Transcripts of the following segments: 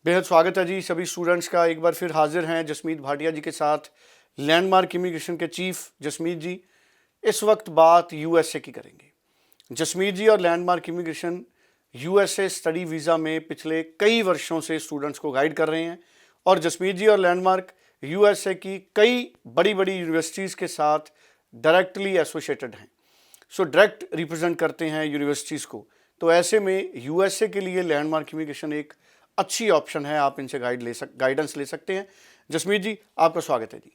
बेहद स्वागत है जी सभी स्टूडेंट्स का। एक बार फिर हाजिर हैं जसमीत भाटिया जी के साथ। लैंडमार्क इमिग्रेशन के चीफ जसमीत जी इस वक्त बात यूएसए की करेंगे। जसमीत जी और landmark immigration USA study visa में पिछले कई वर्षों से स्टूडेंट्स को गाइड कर रहे हैं और जसमीत जी और लैंडमार्क यूएसए की कई बड़ी बड़ी यूनिवर्सिटीज़ के साथ डायरेक्टली एसोसिएटेड हैं। सो डायरेक्ट रिप्रेजेंट करते हैं यूनिवर्सिटीज़ को। तो ऐसे में यूएसए के लिए लैंडमार्क इमिग्रेशन एक अच्छी ऑप्शन है, आप इनसे गाइडेंस ले सकते हैं। जसमीत जी आपका स्वागत है जी।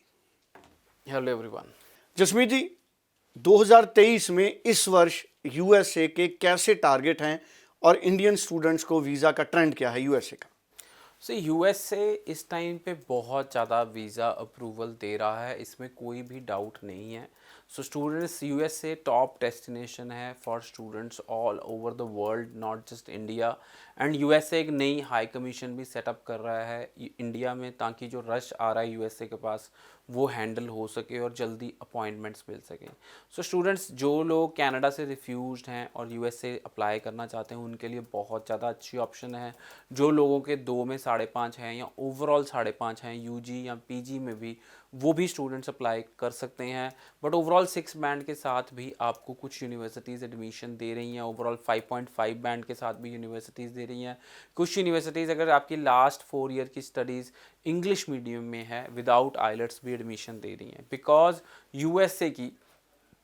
Hello everyone. जसमीत जी 2023 में इस वर्ष यूएसए के कैसे टारगेट हैं और इंडियन स्टूडेंट्स को वीज़ा का ट्रेंड क्या है यूएसए का? यूएसए इस टाइम पे बहुत ज़्यादा वीज़ा अप्रूवल दे रहा है, इसमें कोई भी डाउट नहीं है। स्टूडेंट्स यूएसए टॉप डेस्टिनेशन है for students all over the world, not just India. And USA एक नई हाई कमीशन भी सेटअप कर रहा है इंडिया में, ताकि जो रश आ रहा है यूएसए के पास वो हैंडल हो सके और जल्दी अपॉइंटमेंट्स मिल सकें। स्टूडेंट्स जो लोग कनाडा से रिफ्यूज्ड हैं और यूएसए अप्लाई करना चाहते हैं उनके लिए बहुत ज़्यादा अच्छी ऑप्शन है। जो लोगों के 2 में 5.5 हैं या ओवरऑल 5.5 हैं यूजी या पीजी में भी, वो भी स्टूडेंट्स अप्लाई कर सकते हैं। बट ओवरऑल 6 बैंड के साथ भी आपको कुछ यूनिवर्सिटीज़ एडमिशन दे रही हैं, ओवरऑल 5.5 बैंड के साथ भी यूनिवर्सिटीज़ दे रही हैं। कुछ यूनिवर्सिटीज़ अगर आपकी लास्ट 4 ईयर की स्टडीज़ इंग्लिश मीडियम में है विदाउट आइलेट्स भी एडमिशन दे रही हैं, बिकॉज यूएसए की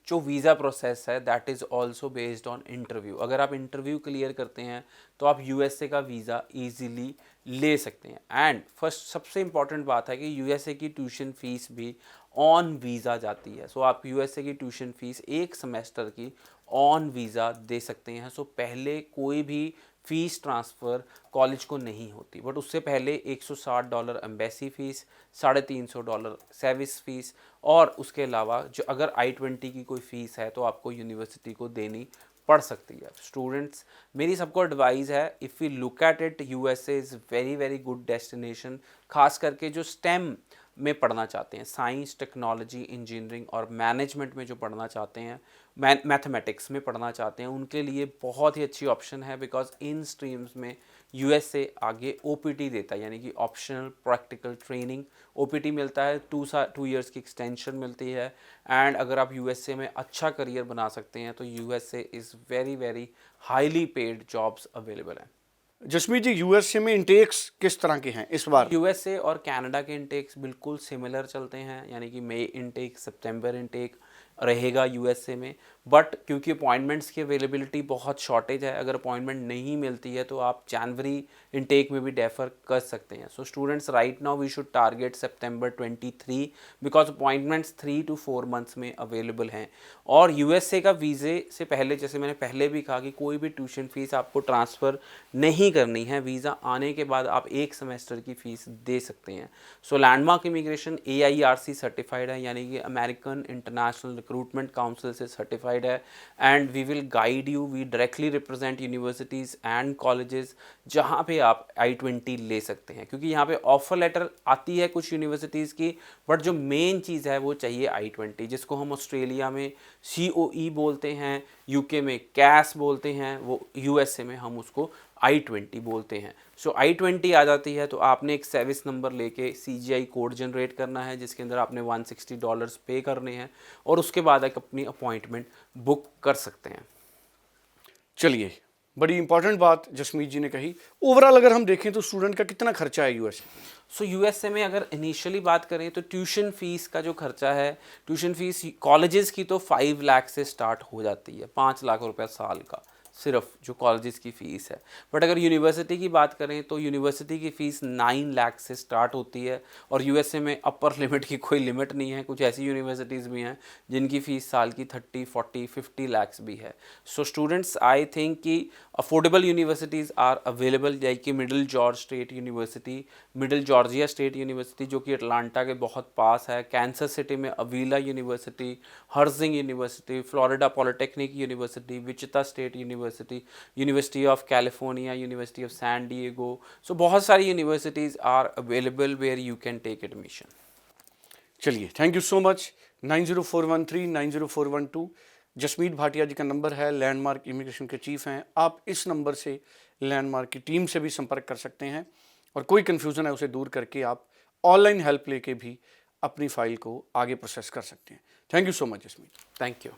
जो वीज़ा प्रोसेस है that is also based on interview. अगर आप इंटरव्यू क्लियर करते हैं तो आप यूएसए का वीज़ा इजीली ले सकते हैं। एंड फर्स्ट सबसे इंपॉर्टेंट बात है कि यूएसए की ट्यूशन फ़ीस भी ऑन वीज़ा जाती है। आप यूएसए की ट्यूशन फ़ीस एक सेमेस्टर की ऑन वीज़ा दे सकते हैं। पहले कोई भी फ़ीस ट्रांसफ़र कॉलेज को नहीं होती, बट उससे पहले $160 एम्बेसी फ़ीस, $350 सर्विस फ़ीस, और उसके अलावा जो अगर I-20 की कोई फ़ीस है तो आपको यूनिवर्सिटी को देनी पड़ सकती है। स्टूडेंट्स मेरी सबको एडवाइस है, if we look at it, USA is very very good destination. खास करके जो स्टेम में पढ़ना चाहते हैं, साइंस, टेक्नोलॉजी, इंजीनियरिंग और मैनेजमेंट में जो पढ़ना चाहते हैं, मैथमेटिक्स में पढ़ना चाहते हैं, उनके लिए बहुत ही अच्छी ऑप्शन है। बिकॉज इन स्ट्रीम्स में यूएसए आगे ओपीटी देता है, यानी कि ऑप्शनल प्रैक्टिकल ट्रेनिंग ओपीटी मिलता है, 2 ईयर्स की एक्सटेंशन मिलती है। एंड अगर आप यूएसए में अच्छा करियर बना सकते हैं तो USA is very very highly paid jobs available हैं। जसमीत जी यूएसए में इंटेक्स किस तरह के हैं इस बार? यूएसए और कनाडा के इंटेक्स बिल्कुल सिमिलर चलते हैं, यानी कि मई इंटेक, सितंबर इंटेक रहेगा यूएसए में। बट क्योंकि अपॉइंटमेंट्स की अवेलेबिलिटी बहुत शॉर्टेज है, अगर अपॉइंटमेंट नहीं मिलती है तो आप जनवरी इंटेक में भी डेफर कर सकते हैं। Students right now we should target September 23 because appointments 3 to 4 months में अवेलेबल हैं। और यूएसए का वीज़े से पहले, जैसे मैंने पहले भी कहा, कि कोई भी ट्यूशन फ़ीस आपको ट्रांसफ़र नहीं करनी है। वीज़ा आने के बाद आप एक सेमेस्टर की फ़ीस दे सकते हैं। लैंडमार्क इमिग्रेशन AIRC सर्टिफाइड है, यानी कि अमेरिकन इंटरनेशनल रिक्रूटमेंट काउंसिल से सर्टिफाइड है। And we will guide you, we directly represent universities and colleges जहाँ पे आप I-20 ले सकते हैं। क्योंकि यहाँ पे ऑफर लेटर आती है कुछ यूनिवर्सिटीज़ की, बट जो मेन चीज़ है वो चाहिए I-20, जिसको हम ऑस्ट्रेलिया में COE बोलते हैं, यूके में कैस बोलते हैं, वो यूएसए में हम उसको I-20 बोलते हैं। I-20 आ जाती है तो आपने एक सर्विस नंबर लेके CGI कोड जनरेट करना है, जिसके अंदर आपने $160 पे करने हैं, और उसके बाद आप अपनी अपॉइंटमेंट बुक कर सकते हैं। चलिए, बड़ी इंपॉर्टेंट बात जसमीत जी ने कही। ओवरऑल अगर हम देखें तो स्टूडेंट का कितना खर्चा है यूएसए? यूएसए में अगर इनिशियली बात करें तो ट्यूशन फ़ीस का जो खर्चा है, ट्यूशन फ़ीस कॉलेजेस की तो 5 लाख से स्टार्ट हो जाती है, 5 लाख रुपया साल का सिर्फ जो कॉलेजेस की फ़ीस है। बट अगर यूनिवर्सिटी की बात करें तो यूनिवर्सिटी की फ़ीस 9 लाख से स्टार्ट होती है। और यूएसए में अपर लिमिट की कोई लिमिट नहीं है। कुछ ऐसी यूनिवर्सिटीज़ भी हैं जिनकी फ़ीस साल की 30, 40, 50 लाख्स भी है। स्टूडेंट्स आई थिंक कि affordable universities are available, like कि Middle George State University, Middle Georgia State University जो कि अटलांटा के बहुत पास है, कैंसस सिटी में Avila University, Herzing University, Florida Polytechnic University, Wichita State University, University of California, University of San Diego. बहुत सारी universities are available where you can take admission. चलिए, thank you so much. 904139 904112 Jasmeet Bhatia ji का नंबर है, landmark immigration के chief हैं। आप इस नंबर से लैंडमार्क की टीम से भी संपर्क कर सकते हैं और कोई कन्फ्यूज़न है उसे दूर करके आप ऑनलाइन हेल्प लेके भी अपनी फ़ाइल को आगे प्रोसेस कर सकते हैं। Thank you so much Jasmeet. Thank you.